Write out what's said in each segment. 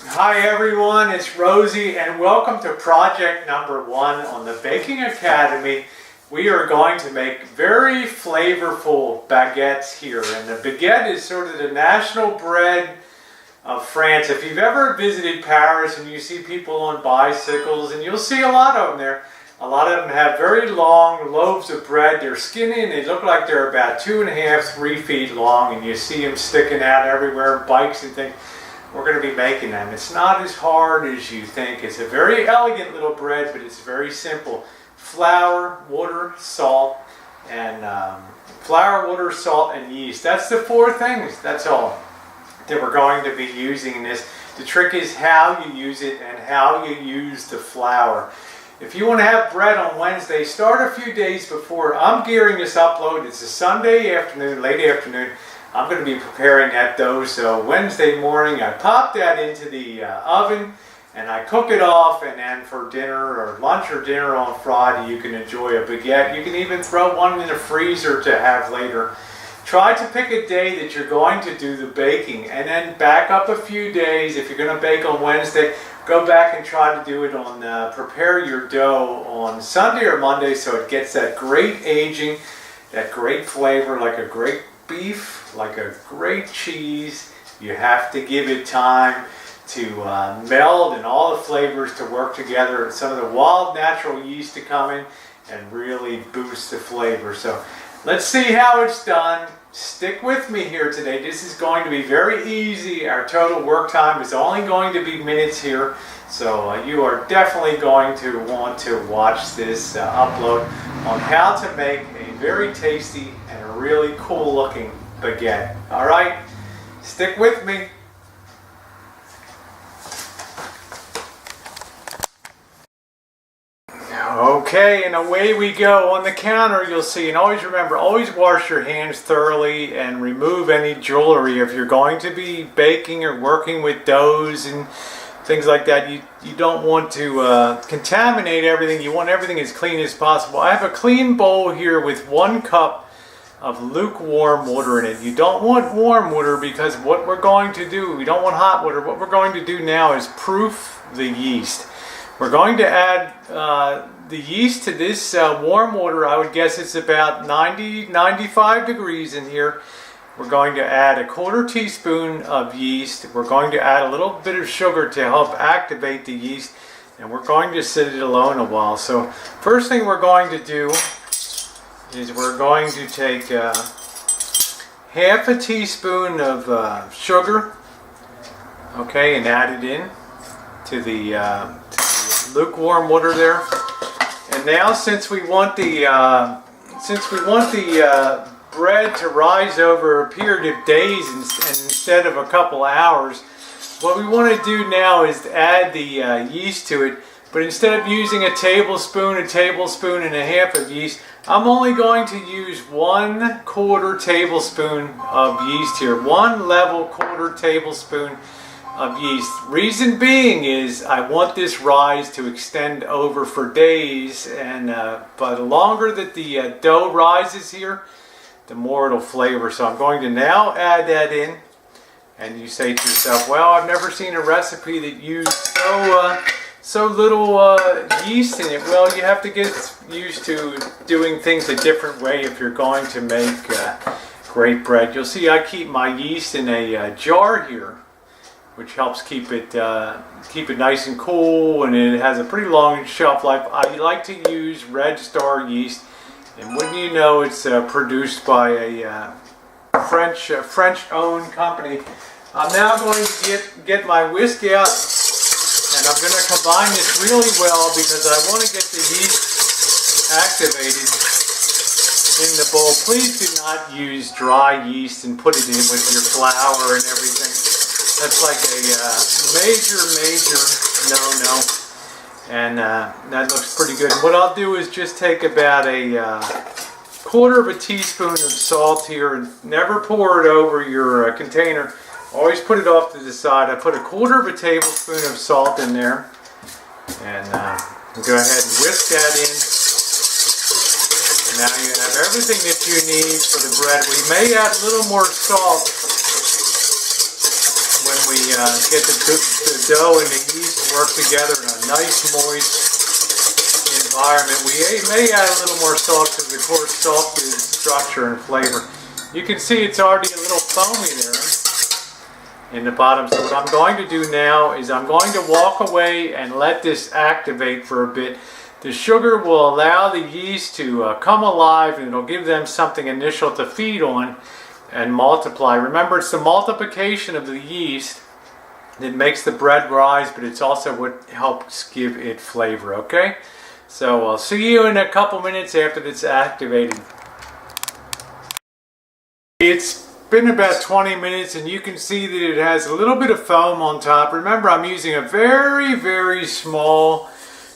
Hi everyone, it's Rosie and welcome to project number 1 on the Baking Academy. We are going to make very flavorful baguettes here, and the baguette is sort of the national bread of France. If you've ever visited Paris and you see people on bicycles, and you'll see a lot of them there, a lot of them have very long loaves of bread. They're skinny and they look like they're about 2.5, 3 feet long, and you see them sticking out everywhere, bikes and things. We're going to be making them. It's not as hard as you think. It's a very elegant little bread, but it's very simple. Flour, water, salt, and yeast. That's the 4 things. That's all that we're going to be using in this. The trick is how you use it and how you use the flour. If you want to have bread on Wednesday, start a few days before. I'm gearing this upload. It's a Sunday afternoon, late afternoon. I'm going to be preparing that dough, so Wednesday morning I pop that into the oven and I cook it off, and then for dinner or lunch or dinner on Friday you can enjoy a baguette. You can even throw one in the freezer to have later. Try to pick a day that you're going to do the baking, and then back up a few days. If you're going to bake on Wednesday, go back and try to do it on, prepare your dough on Sunday or Monday so it gets that great aging, that great flavor, like a great beef, like a great cheese. You have to give it time to meld and all the flavors to work together, and some of the wild natural yeast to come in and really boost the flavor. So let's see how it's done. Stick with me here today. This is going to be very easy. Our total work time is only going to be minutes here, so you are definitely going to want to watch this upload on how to make a very tasty and a really cool looking baguette. Alright, stick with me. Okay, and away we go. On the counter you'll see, and always remember, always wash your hands thoroughly and remove any jewelry. If you're going to be baking or working with doughs and things like that, you don't want to contaminate everything. You want everything as clean as possible. I have a clean bowl here with 1 cup of lukewarm water in it. You don't want warm water, because what we're going to do, we don't want hot water. What we're going to do now is proof the yeast. We're going to add the yeast to this warm water. I would guess it's about 90-95 degrees in here. We're going to add a 1/4 teaspoon of yeast. We're going to add a little bit of sugar to help activate the yeast, and we're going to set it alone a while. So first thing we're going to do is we're going to take half a teaspoon of sugar, okay, and add it in to the lukewarm water there. And now, since we want the bread to rise over a period of days and instead of a couple hours, what we want to do now is to add the yeast to it. But instead of using a tablespoon and a half of yeast, I'm only going to use 1/4 tablespoon of yeast here. 1 level 1/4 tablespoon of yeast. Reason being is I want this rise to extend over for days, and but the longer that the dough rises here, the more it'll flavor. So I'm going to now add that in, and you say to yourself, well, I've never seen a recipe that used so little yeast in it. Well, you have to get used to doing things a different way if you're going to make great bread. You'll see I keep my yeast in a jar here, which helps keep it nice and cool, and it has a pretty long shelf life. I like to use Red Star yeast, and wouldn't you know, it's produced by a French-owned company. I'm now going to get my whisk out, and I'm going to combine this really well because I want to get the yeast activated in the bowl. Please do not use dry yeast and put it in with your flour and everything. That's like a major no-no, and that looks pretty good. And what I'll do is just take about a 1/4 teaspoon of salt here, and never pour it over your container. Always put it off to the side. I put a 1/4 tablespoon of salt in there, and go ahead and whisk that in. And now you have everything that you need for the bread. We may add a little more salt when we we get the dough and the yeast to work together in a nice moist environment. We may add a little more salt because of course salt is structure and flavor. You can see it's already a little foamy there in the bottom. So what I'm going to do now is I'm going to walk away and let this activate for a bit. The sugar will allow the yeast to come alive, and it'll give them something initial to feed on and multiply. Remember, it's the multiplication of the yeast that makes the bread rise, but it's also what helps give it flavor, okay? So I'll see you in a couple minutes after it's activated. It's been about 20 minutes and you can see that it has a little bit of foam on top. Remember, I'm using a very, very small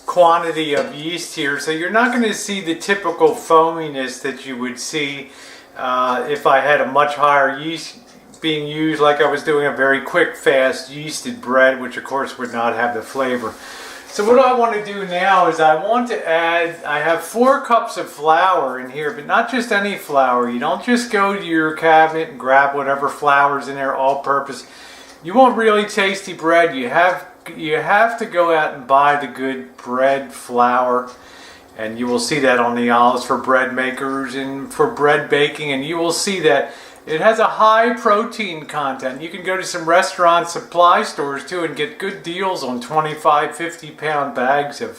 quantity of yeast here, so you're not going to see the typical foaminess that you would see if I had a much higher yeast being used, like I was doing a very quick, fast yeasted bread, which of course would not have the flavor. So what I want to do now is I want to add, I have 4 cups of flour in here, but not just any flour. You don't just go to your cabinet and grab whatever flour's in there, all purpose. You want really tasty bread. You have to go out and buy the good bread flour, and you will see that on the aisles for bread makers and for bread baking, and you will see that it has a high protein content. You can go to some restaurant supply stores too and get good deals on 25, 50-pound bags of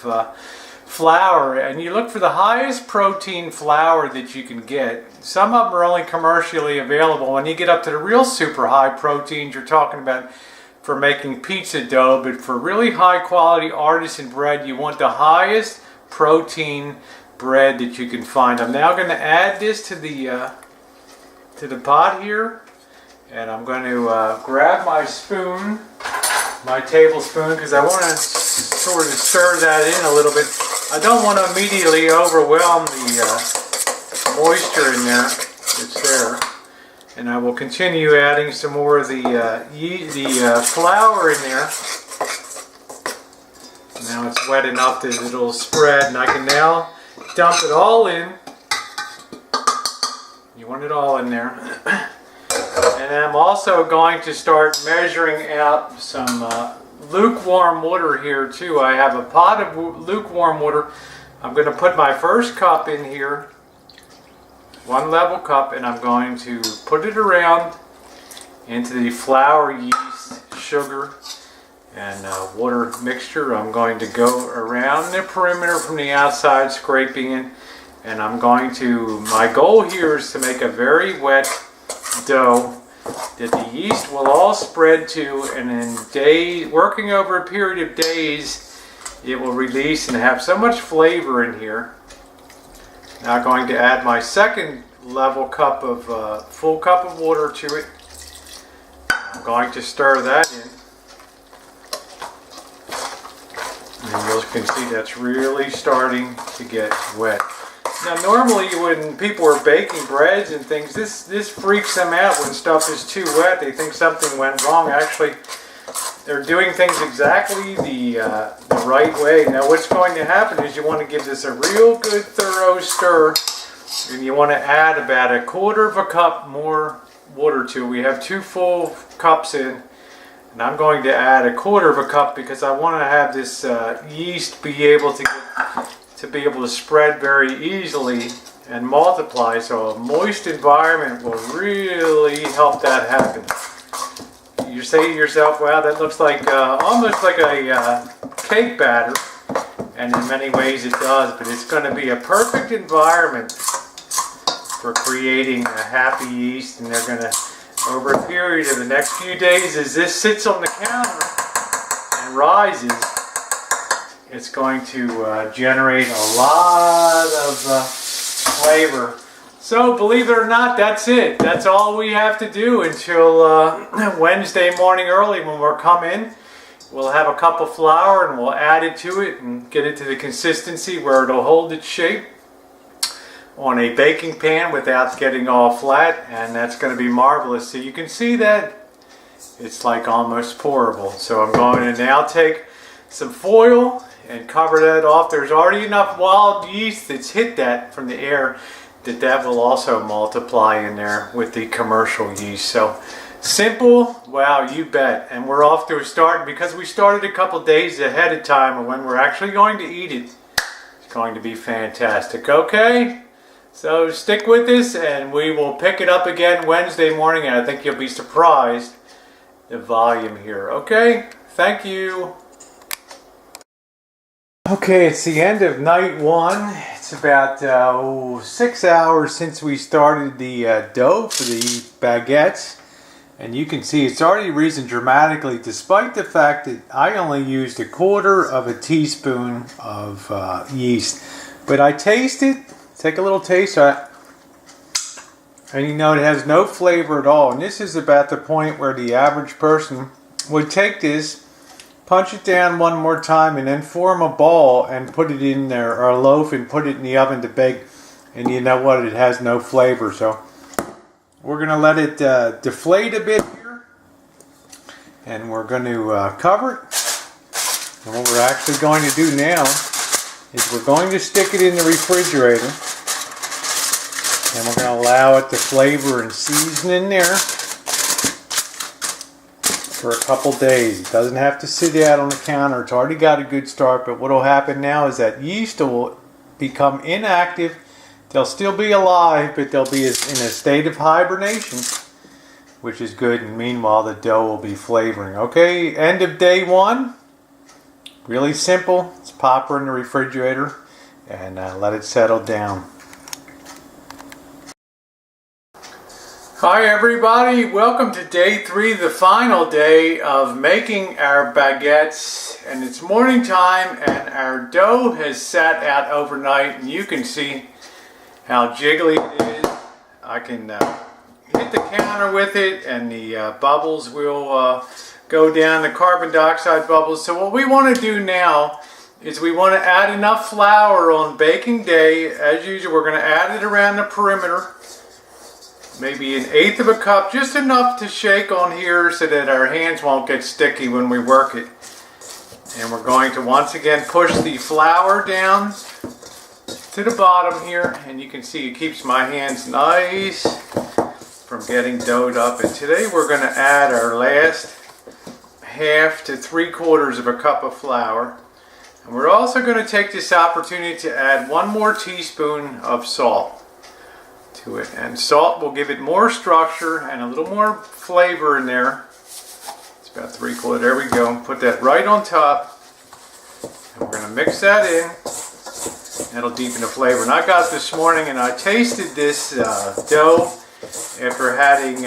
flour, and you look for the highest protein flour that you can get. Some of them are only commercially available. When you get up to the real super high proteins, you're talking about for making pizza dough, but for really high quality artisan bread, you want the highest protein bread that you can find. I'm now going to add this to the pot here, and I'm going to grab my spoon, my tablespoon, because I want to sort of stir that in a little bit. I don't want to immediately overwhelm the moisture in there that's there. And I will continue adding some more of the flour in there. Now it's wet enough that it'll spread, and I can now dump it all in. You want it all in there. And I'm also going to start measuring out some lukewarm water here too. I have a pot of lukewarm water. I'm going to put my first cup in here. 1 level cup, and I'm going to put it around into the flour, yeast, sugar, and water mixture. I'm going to go around the perimeter from the outside, scraping it, and I'm going to, my goal here is to make a very wet dough that the yeast will all spread to, and in working over a period of days, it will release and have so much flavor in here. Now I'm going to add my second level cup of, full cup of water to it. I'm going to stir that in. And you can see that's really starting to get wet. Now normally when people are baking breads and things, this freaks them out when stuff is too wet. They think something went wrong. Actually, they're doing things exactly the right way. Now what's going to happen is you want to give this a real good thorough stir, and you want to add about 1/4 cup more water to it. We have 2 full cups in, and I'm going to add 1/4 cup because I want to have this yeast be able to spread very easily and multiply. So a moist environment will really help that happen. You say to yourself, wow, that looks like almost like a cake batter, and in many ways it does, but it's going to be a perfect environment for creating a happy yeast. And they're going to, over a period of the next few days, as this sits on the counter and rises, it's going to generate a lot of flavor. So believe it or not, that's it. That's all we have to do until Wednesday morning early when we'll come in. We'll have a cup of flour and we'll add it to it and get it to the consistency where it'll hold its shape on a baking pan without getting all flat, and that's going to be marvelous. So you can see that it's like almost pourable. So I'm going to now take some foil and cover that off. There's already enough wild yeast that's hit that from the air that will also multiply in there with the commercial yeast. So Simple? Wow, you bet. And we're off to a start because we started a couple days ahead of time, and when we're actually going to eat it, it's going to be fantastic. Okay? So stick with us and we will pick it up again Wednesday morning, and I think you'll be surprised the volume here. Okay? Thank you. Okay, it's the end of night one. It's about 6 hours since we started the dough for the baguettes. And you can see it's already risen dramatically, despite the fact that I only used 1/4 teaspoon of yeast. But I taste it, take a little taste of it, and you know it has no flavor at all. And this is about the point where the average person would take this, punch it down one more time, and then form a ball and put it in there, or a loaf, and put it in the oven to bake. And you know what? It has no flavor. So we're going to let it deflate a bit here, and we're going to cover it. And what we're actually going to do now is we're going to stick it in the refrigerator, and we're going to allow it to flavor and season in there for a couple days. It doesn't have to sit out on the counter. It's already got a good start, but what will happen now is that yeast will become inactive. They'll still be alive, but they'll be in a state of hibernation, which is good, and meanwhile the dough will be flavoring. Okay, end of day one. Really simple. Let's pop her in the refrigerator and let it settle down. Hi everybody, welcome to day 3, the final day of making our baguettes. And it's morning time, and our dough has sat out overnight, and you can see how jiggly it is. I can hit the counter with it, and the bubbles will go down, the carbon dioxide bubbles. So what we want to do now is we want to add enough flour on baking day. As usual, we're going to add it around the perimeter, maybe 1/8 cup, just enough to shake on here so that our hands won't get sticky when we work it. And we're going to once again push the flour down to the bottom here, and you can see it keeps my hands nice from getting doughed up. And today we're going to add our last 1/2 to 3/4 cup of flour, and we're also going to take this opportunity to add 1 more teaspoon of salt to it, and salt will give it more structure and a little more flavor in there. It's about 3/4. There we go. Put that right on top, and we're going to mix that in. That'll deepen the flavor. And I got this morning and I tasted this dough after having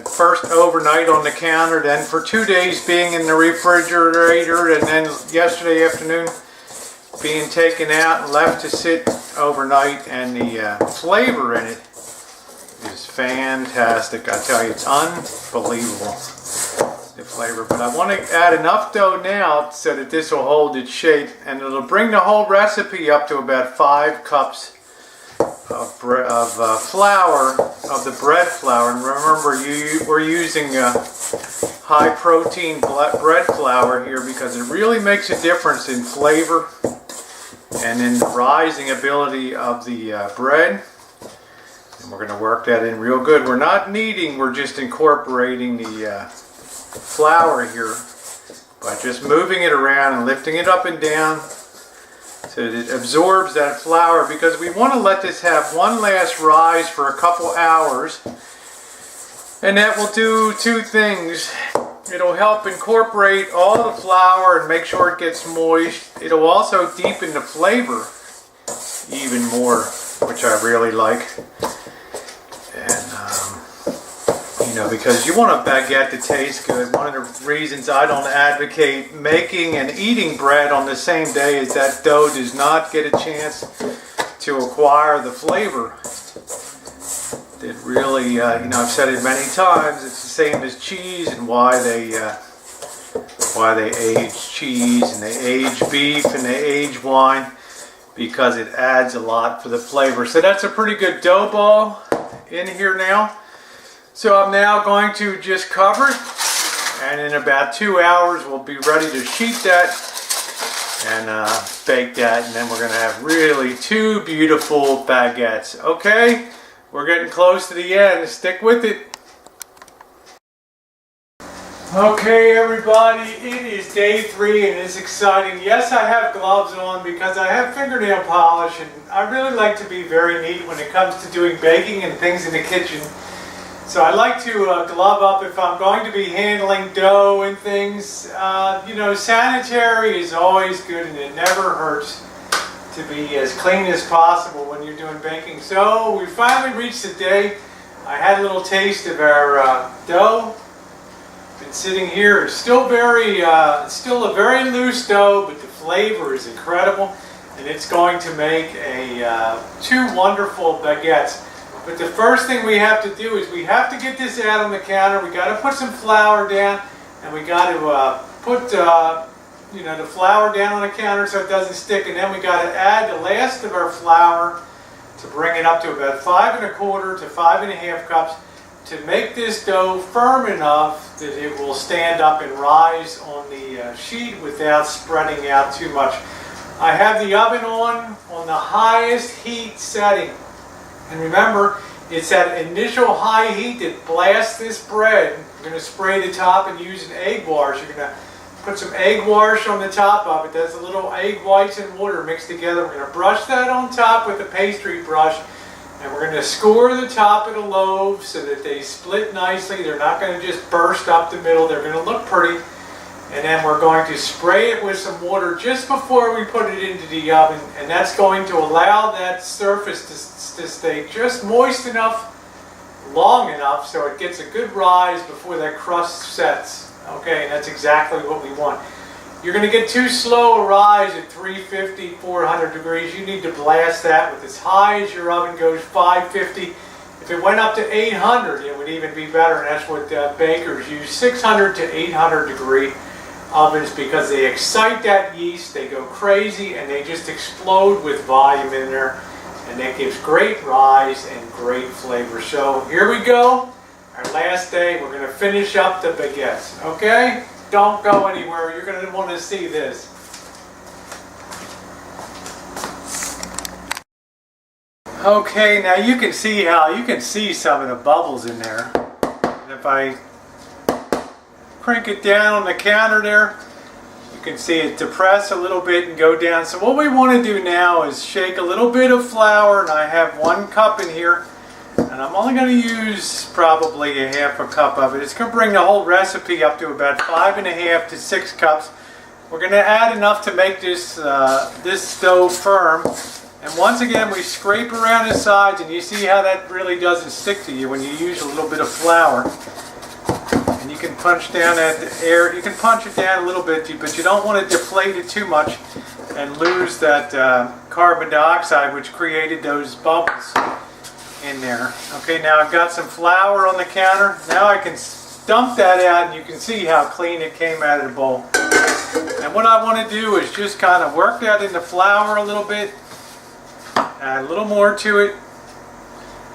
first overnight on the counter, then for 2 days being in the refrigerator, and then yesterday afternoon being taken out and left to sit overnight. And the flavor in it is fantastic. I tell you, it's unbelievable, the flavor. But I want to add enough dough now so that this will hold its shape, and it'll bring the whole recipe up to about 5 cups of flour, of the bread flour. And remember, we're using high protein bread flour here because it really makes a difference in flavor and in the rising ability of the bread. And we're going to work that in real good. We're not kneading, we're just incorporating the flour here by just moving it around and lifting it up and down so that it absorbs that flour, because we want to let this have one last rise for a couple hours, and that will do 2 things. It'll help incorporate all the flour and make sure it gets moist. It'll also deepen the flavor even more, which I really like. And you know, because you want a baguette to taste good. One of the reasons I don't advocate making and eating bread on the same day is that dough does not get a chance to acquire the flavor. That really, you know, I've said it many times, it's the same as cheese, and why they age cheese and they age beef and they age wine, because it adds a lot for the flavor. So that's a pretty good dough ball in here now. So I'm now going to just cover it, and in about 2 hours we'll be ready to sheet that and bake that, and then we're going to have really 2 beautiful baguettes. Okay, we're getting close to the end. Stick with it. Okay everybody, it is day 3 and it's exciting. Yes, I have gloves on because I have fingernail polish and I really like to be very neat when it comes to doing baking and things in the kitchen. So I like to glove up if I'm going to be handling dough and things. You know, sanitary is always good and it never hurts to be as clean as possible when you're doing baking. So we finally reached the day. I had a little taste of our dough. Been sitting here. It's still still a very loose dough, but the flavor is incredible, and it's going to make two wonderful baguettes. But the first thing we have to do is we have to get this out on the counter. We got to put some flour down, and we got to put the flour down on the counter so it doesn't stick, and then we got to add the last of our flour to bring it up to about 5 1/4 to 5 1/2 cups. To make this dough firm enough that it will stand up and rise on the sheet without spreading out too much. I have the oven on the highest heat setting. And remember, it's that initial high heat that blasts this bread. You're going to spray the top and use an egg wash. You're going to put some egg wash on the top of it. That's a little egg whites and water mixed together. We're going to brush that on top with a pastry brush. And we're going to score the top of the loaves so that they split nicely. They're not going to just burst up the middle. They're going to look pretty. And then we're going to spray it with some water just before we put it into the oven. And that's going to allow that surface to stay just moist enough, long enough, so it gets a good rise before that crust sets. Okay, and that's exactly what we want. You're going to get too slow a rise at 350, 400 degrees. You need to blast that with as high as your oven goes, 550. If it went up to 800, it would even be better, and that's what bakers use, 600 to 800 degree ovens, because they excite that yeast, they go crazy, and they just explode with volume in there, and that gives great rise and great flavor. So here we go, our last day. We're going to finish up the baguettes, okay? Don't go anywhere. You're going to want to see this. Okay, now you can see some of the bubbles in there. And if I crank it down on the counter there, you can see it depress a little bit and go down. So what we want to do now is shake a little bit of flour, and I have 1 cup in here. And I'm only going to use probably a 1/2 cup of it. It's going to bring the whole recipe up to about 5 1/2 to 6 cups. We're going to add enough to make this dough firm. And once again, we scrape around the sides, and you see how that really doesn't stick to you when you use a little bit of flour. And you can punch down at the air. You can punch it down a little bit, but you don't want to deflate it too much and lose that carbon dioxide, which created those bubbles in there. Okay, now I've got some flour on the counter. Now I can dump that out, and you can see how clean it came out of the bowl. And what I want to do is just kind of work that in the flour a little bit, add a little more to it,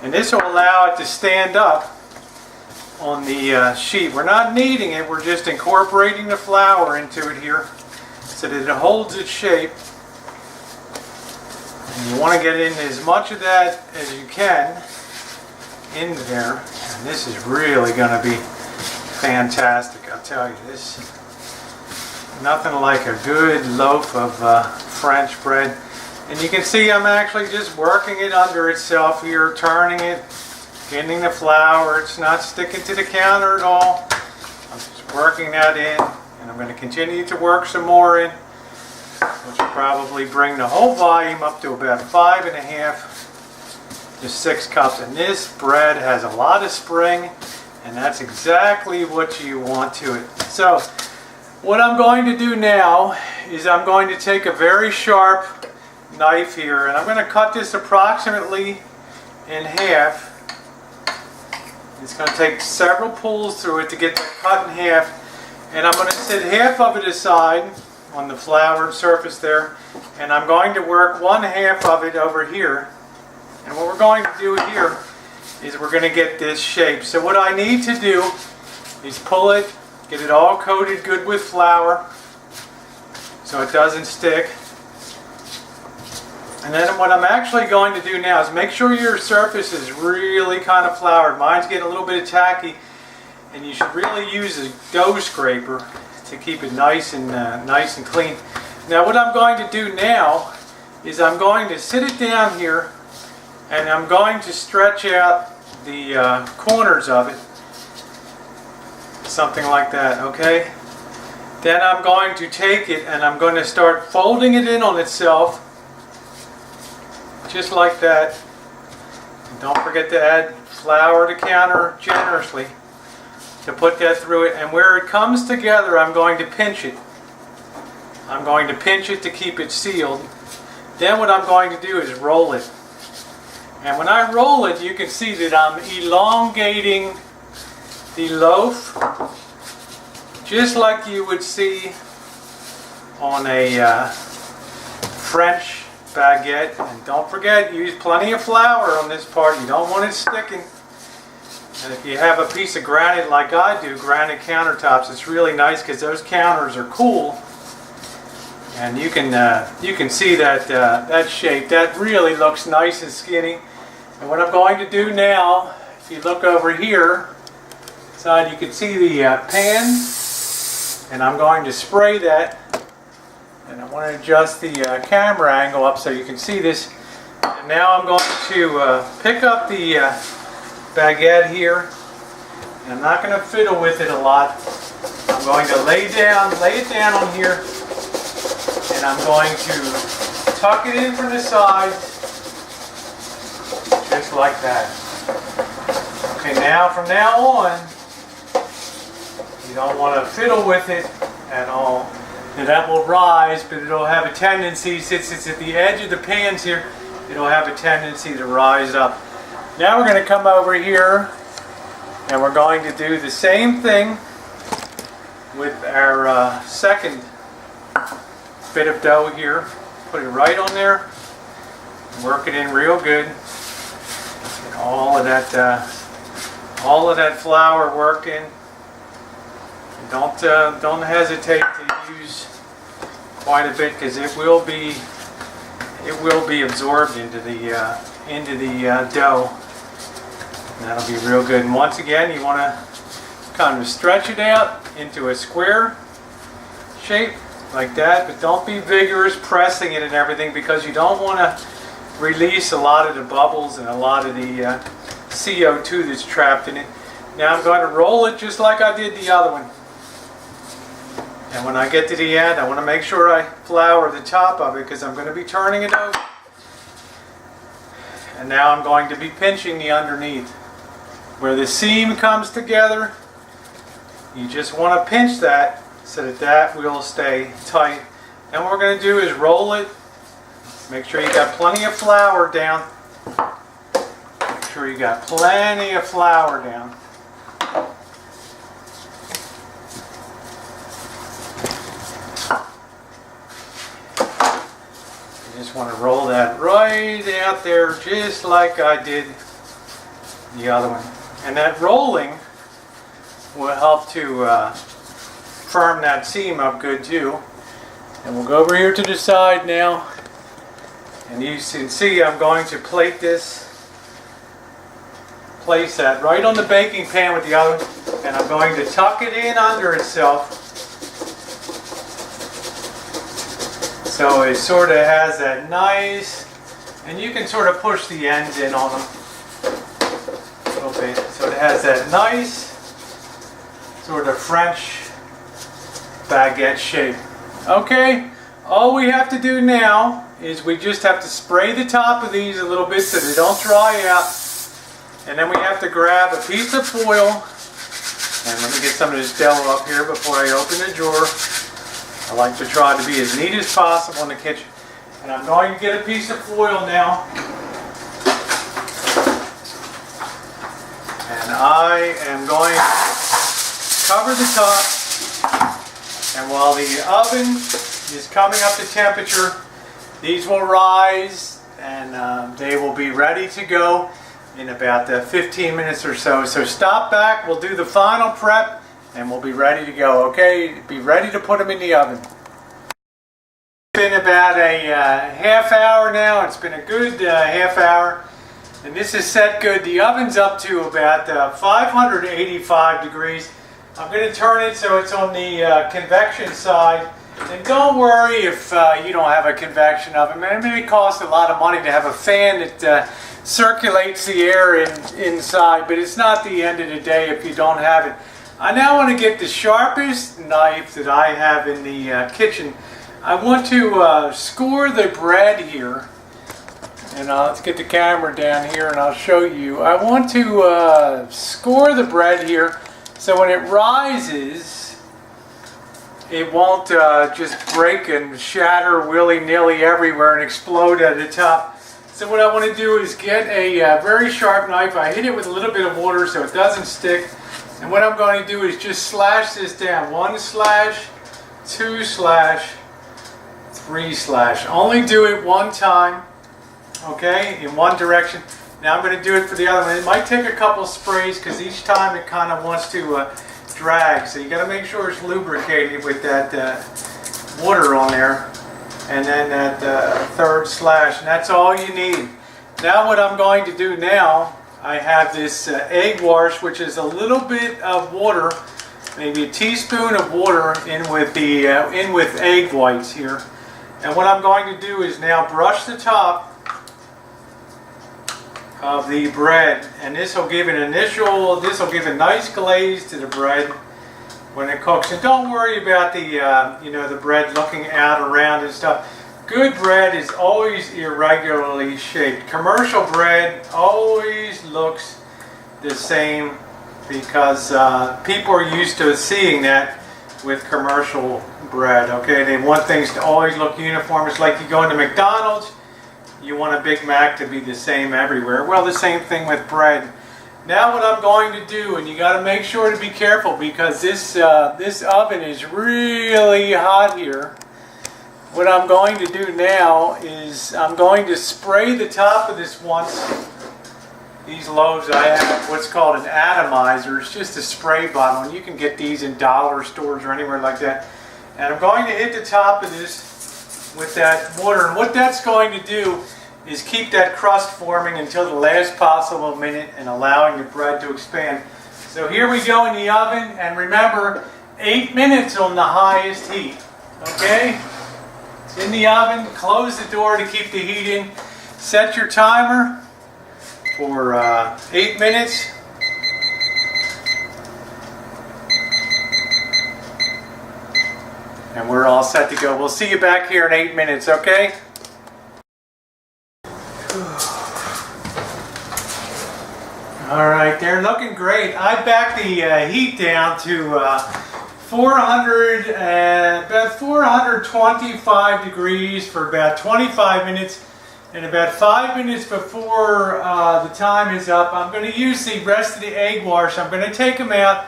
and this will allow it to stand up on the sheet. We're not kneading it, we're just incorporating the flour into it here so that it holds its shape. And you want to get in as much of that as you can in there. And this is really going to be fantastic, I'll tell you. This nothing like a good loaf of French bread. And you can see I'm actually just working it under itself here, turning it, getting the flour. It's not sticking to the counter at all. I'm just working that in, and I'm going to continue to work some more in, which will probably bring the whole volume up to about 5 1/2 to 6 cups. And this bread has a lot of spring, and that's exactly what you want to it. So what I'm going to do now is I'm going to take a very sharp knife here, and I'm going to cut this approximately in half. It's going to take several pulls through it to get that cut in half, and I'm going to set half of it aside on the floured surface there, and I'm going to work 1/2 of it over here. And what we're going to do here is we're going to get this shape. So what I need to do is pull it, get it all coated good with flour so it doesn't stick. And then what I'm actually going to do now is make sure your surface is really kind of floured. Mine's getting a little bit tacky. and you should really use a dough scraper to keep it nice and clean. Now what I'm going to do now is I'm going to sit it down here, and I'm going to stretch out the corners of it, something like that, okay? Then I'm going to take it and I'm going to start folding it in on itself, just like that. And don't forget to add flour to counter generously to put that through it. And where it comes together, I'm going to pinch it. I'm going to pinch it to keep it sealed. Then what I'm going to do is roll it. And when I roll it, you can see that I'm elongating the loaf, just like you would see on a French baguette. And don't forget, use plenty of flour on this part. You don't want it sticking. And if you have a piece of granite like I do, granite countertops, it's really nice because those counters are cool. And you can see that that shape. That really looks nice and skinny. And what I'm going to do now, if you look over here, side, you can see the pan, and I'm going to spray that. And I want to adjust the camera angle up so you can see this. And now I'm going to pick up the baguette here. And I'm not going to fiddle with it a lot. I'm going to lay it down on here. And I'm going to tuck it in from the sides, just like that. Okay, now from now on, you don't want to fiddle with it at all. And that will rise, but it'll have a tendency, since it's at the edge of the pans here, it'll have a tendency to rise up. Now we're going to come over here, and we're going to do the same thing with our second bit of dough here. Put it right on there. Work it in real good. Get all of that flour worked in. And don't hesitate to use quite a bit, because it will be absorbed into the dough. And that'll be real good. And once again, you want to kind of stretch it out into a square shape, like that, but don't be vigorous pressing it and everything, because you don't want to release a lot of the bubbles and a lot of the CO2 that's trapped in it. Now I'm going to roll it just like I did the other one. And when I get to the end, I want to make sure I flour the top of it, because I'm going to be turning it over. And now I'm going to be pinching the underneath. Where the seam comes together, you just want to pinch that, so that will stay tight. And what we're going to do is roll it. Make sure you got plenty of flour down. Make sure you got plenty of flour down. You just want to roll that right out there, just like I did the other one. And that rolling will help to firm that seam up good too. And we'll go over here to the side now, and you can see I'm going to place that right on the baking pan with the other one, and I'm going to tuck it in under itself, so it sort of has that nice, and you can sort of push the ends in on them a little bit, so it has that nice sort of French baguette shape. Okay, all we have to do now is we just have to spray the top of these a little bit so they don't dry out. And then we have to grab a piece of foil. And let me get some of this dough up here before I open the drawer. I like to try to be as neat as possible in the kitchen. And I'm going to get a piece of foil now. And I am going to cover the top. And while the oven is coming up to temperature, these will rise, and they will be ready to go in about 15 minutes or so. So stop back, we'll do the final prep, and we'll be ready to go. Okay, be ready to put them in the oven. It's been about a half hour now. It's been a good half hour. And this is set good. The oven's up to about 585 degrees. I'm going to turn it so it's on the convection side. And don't worry if you don't have a convection oven. I mean, it costs a lot of money to have a fan that circulates the air inside, but it's not the end of the day if you don't have it. I now want to get the sharpest knife that I have in the kitchen. I want to score the bread here. And let's get the camera down here and I'll show you. I want to score the bread here so when it rises, it won't just break and shatter willy-nilly everywhere and explode at the top. So what I want to do is get a very sharp knife. I hit it with a little bit of water so it doesn't stick. And what I'm going to do is just slash this down. 1 slash, 2 slash, 3 slash. Only do it one time. Okay, in one direction. Now I'm going to do it for the other one. It might take a couple sprays because each time it kind of wants to drag. So you got to make sure it's lubricated with that water on there. And then that 3rd slash. And that's all you need. Now what I'm going to do now, I have this egg wash, which is a little bit of water, maybe a teaspoon of water in with egg whites here. And what I'm going to do is now brush the top of the bread, and this will give a nice glaze to the bread when it cooks. And don't worry about the the bread looking out around and stuff. Good bread is always irregularly shaped. Commercial bread always looks the same because people are used to seeing that with commercial bread. Okay, they want things to always look uniform. It's like you go into McDonald's. You want a Big Mac to be the same everywhere. Well, the same thing with bread. Now what I'm going to do, and you got to make sure to be careful because this oven is really hot here. What I'm going to do now is I'm going to spray the top of this once. These loaves, I have what's called an atomizer. It's just a spray bottle, and you can get these in dollar stores or anywhere like that. And I'm going to hit the top of this with that water, and what that's going to do is keep that crust forming until the last possible minute and allowing the bread to expand. So here we go in the oven, and remember, 8 minutes on the highest heat. Okay? It's in the oven. Close the door to keep the heat in. Set your timer for 8 minutes. And we're all set to go. We'll see you back here in 8 minutes, okay? Alright, they're looking great. I backed the heat down to about 425 degrees for about 25 minutes. And about 5 minutes before the time is up, I'm going to use the rest of the egg wash. I'm going to take them out.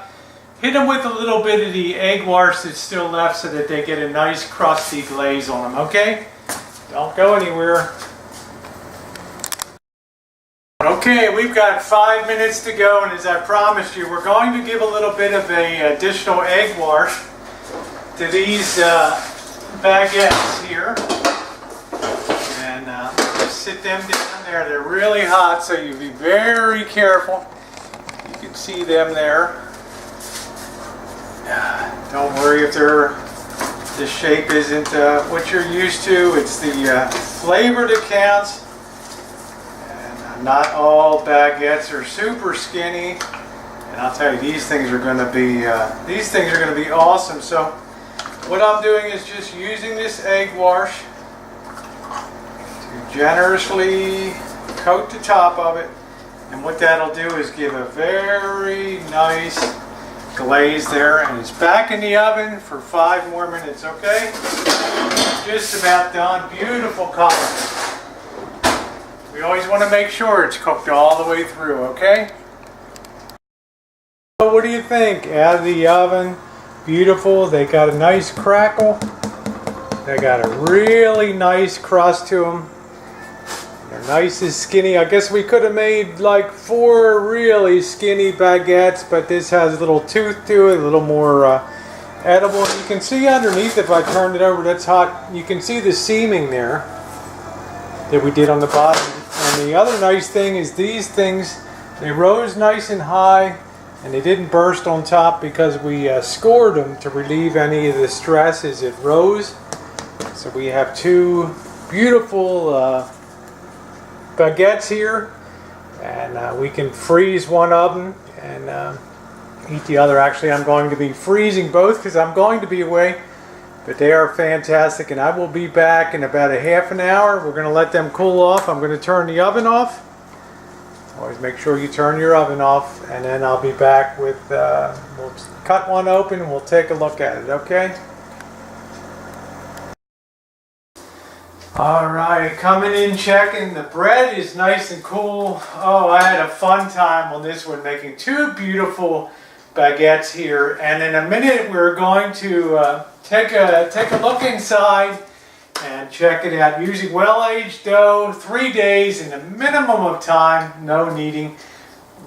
Hit them with a little bit of the egg wash that's still left so that they get a nice crusty glaze on them, okay? Don't go anywhere. Okay, we've got 5 minutes to go, and as I promised you, we're going to give a little bit of an additional egg wash to these baguettes here. And just sit them down there. They're really hot, so you be very careful. You can see them there. Don't worry if the shape isn't what you're used to. It's the flavor that counts. And not all baguettes are super skinny. And I'll tell you, these things are going to be awesome. So what I'm doing is just using this egg wash to generously coat the top of it. And what that'll do is give a very nice glaze there, and it's back in the oven for 5 more minutes, okay? Just about done. Beautiful color. We always want to make sure it's cooked all the way through, okay? So what do you think? Out of the oven, beautiful. They got a nice crackle. They got a really nice crust to them. They're nice and skinny. I guess we could have made like 4 really skinny baguettes, but this has a little tooth to it, a little more edible. You can see underneath, if I turned it over, that's hot. You can see the seaming there that we did on the bottom. And the other nice thing is these things, they rose nice and high and they didn't burst on top because we scored them to relieve any of the stress as it rose. So we have two beautiful baguettes here, and we can freeze one of them and eat the other. Actually, I'm going to be freezing both because I'm going to be away, but they are fantastic, and I will be back in about a half an hour. We're going to let them cool off. I'm going to turn the oven off. Always make sure you turn your oven off, and then I'll be back with, we'll cut one open and we'll take a look at it, okay? Alright, coming in checking. The bread is nice and cool. Oh, I had a fun time on this one, making two beautiful baguettes here. And in a minute we're going to take a look inside and check it out. Using well-aged dough, 3 days in a minimum of time, no kneading.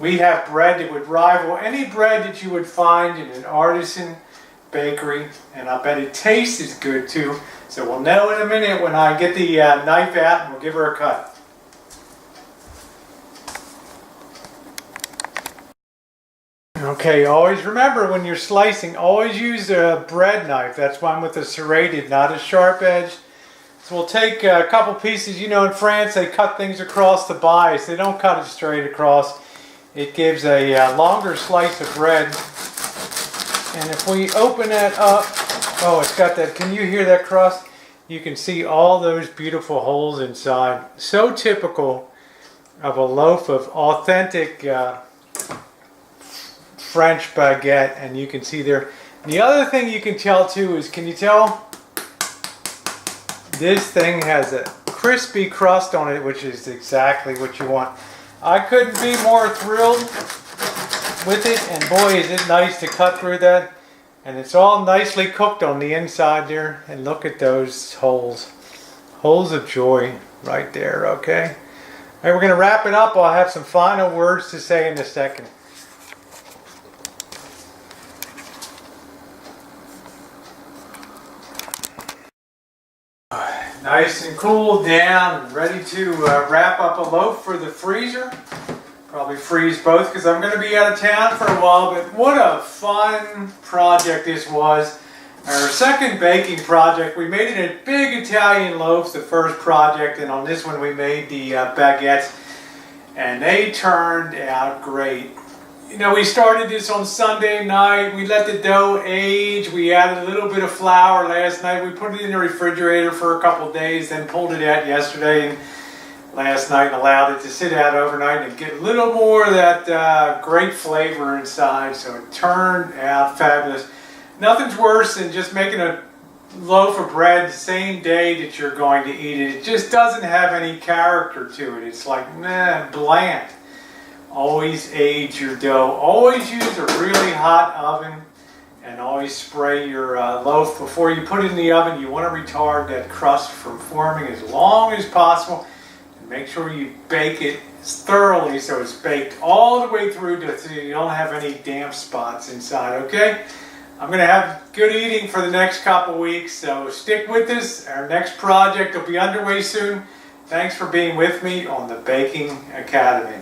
We have bread that would rival any bread that you would find in an artisan bakery, and I bet it tastes as good too. So we'll know in a minute when I get the knife out, and we'll give her a cut. Okay, always remember when you're slicing, always use a bread knife. That's one with a serrated, not a sharp edge. So we'll take a couple pieces. You know, in France they cut things across the bias. They don't cut it straight across. It gives a longer slice of bread. And if we open that up, oh, it's got that, can you hear that crust? You can see all those beautiful holes inside. So typical of a loaf of authentic French baguette, and you can see there. And the other thing you can tell too is, can you tell? This thing has a crispy crust on it, which is exactly what you want. I couldn't be more thrilled with it, and boy is it nice to cut through that. And it's all nicely cooked on the inside there, and look at those holes. Holes of joy right there, okay? All right, we're going to wrap it up. I'll have some final words to say in a second. Nice and cool down, ready to wrap up a loaf for the freezer. Probably freeze both because I'm going to be out of town for a while, but what a fun project this was. Our second baking project, we made it in big Italian loaves, the first project, and on this one we made the baguettes, and they turned out great. You know, we started this on Sunday night. We let the dough age. We added a little bit of flour last night. We put it in the refrigerator for a couple days, then pulled it out yesterday and last night and allowed it to sit out overnight and get a little more of that great flavor inside. So it turned out fabulous. Nothing's worse than just making a loaf of bread the same day that you're going to eat it. It just doesn't have any character to it. It's like, bland. Always age your dough. Always use a really hot oven, and always spray your loaf before you put it in the oven. You want to retard that crust from forming as long as possible. And make sure you bake it thoroughly so it's baked all the way through so you don't have any damp spots inside, okay? I'm going to have good eating for the next couple weeks, so stick with us. Our next project will be underway soon. Thanks for being with me on the Baking Academy.